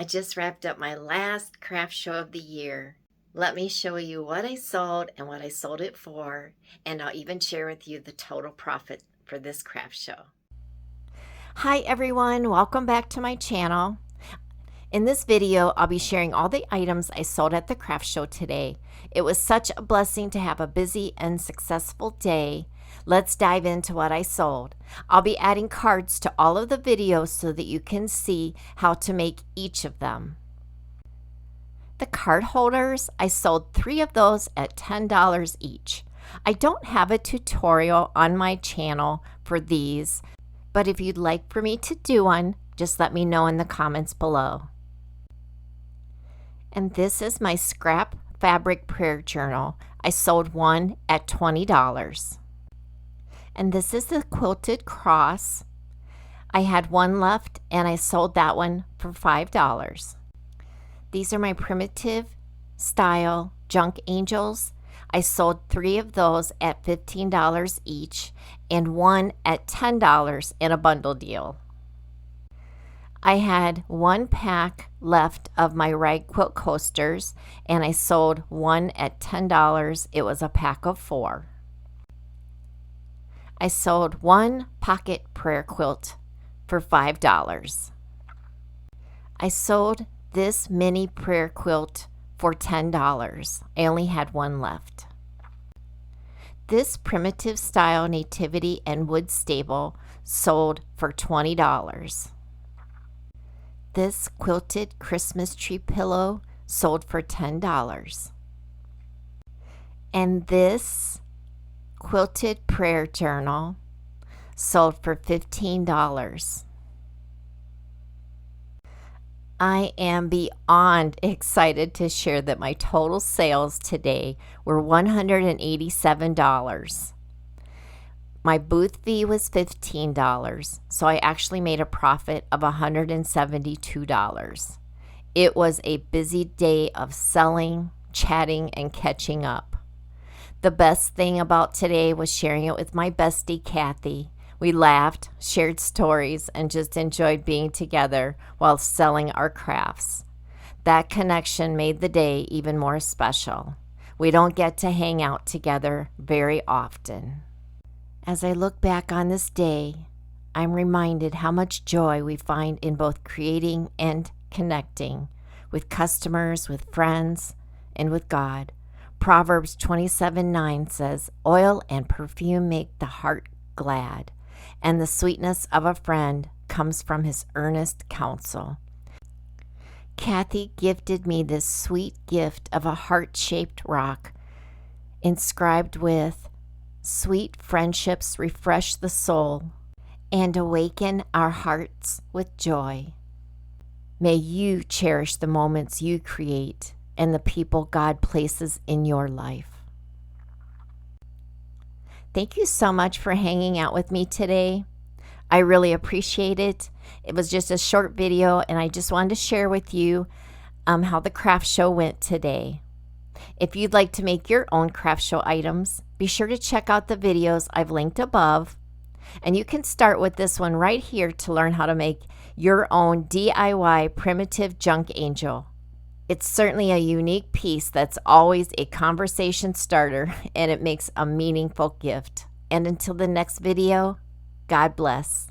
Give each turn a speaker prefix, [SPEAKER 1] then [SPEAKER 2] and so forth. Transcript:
[SPEAKER 1] I just wrapped up my last craft show of the year. Let me show you what I sold and what I sold it for, and I'll even share with you the total profit for this craft show. Hi everyone, welcome back to my channel. In this video, I'll be sharing all the items I sold at the craft show today. It was such a blessing to have a busy and successful day. Let's dive into what I sold. I'll be adding cards to all of the videos so that you can see how to make each of them. The card holders, I sold 3 of those at $10 each. I don't have a tutorial on my channel for these, but if you'd like for me to do one, just let me know in the comments below. And this is my scrap fabric prayer journal. I sold one at $20. And this is the Quilted Cross. I had one left and I sold that one for $5. These are my primitive style junk angels. I sold 3 of those at $15 each and one at $10 in a bundle deal. I had 1 pack left of my rag Quilt Coasters and I sold one at $10. It was a pack of 4. I sold 1 pocket prayer quilt for $5. I sold this mini prayer quilt for $10. I only had one left. This primitive style nativity and wood stable sold for $20. This quilted Christmas tree pillow sold for $10. And this quilted prayer journal sold for $15. I am beyond excited to share that my total sales today were $187. My booth fee was $15, so I actually made a profit of $172. It was a busy day of selling, chatting, and catching up. The best thing about today was sharing it with my bestie, Kathy. We laughed, shared stories, and just enjoyed being together while selling our crafts. That connection made the day even more special. We don't get to hang out together very often. As I look back on this day, I'm reminded how much joy we find in both creating and connecting with customers, with friends, and with God. Proverbs 27:9 says, "Oil and perfume make the heart glad, and the sweetness of a friend comes from his earnest counsel." Kathy gifted me this sweet gift of a heart-shaped rock inscribed with, "Sweet friendships refresh the soul and awaken our hearts with joy." May you cherish the moments you create and the people God places in your life. Thank you so much for hanging out with me today. I really appreciate it. It was just a short video and I just wanted to share with you how the craft show went today. If you'd like to make your own craft show items, be sure to check out the videos I've linked above. And you can start with this one right here to learn how to make your own DIY primitive junk angel. It's certainly a unique piece that's always a conversation starter, and it makes a meaningful gift. And until the next video, God bless.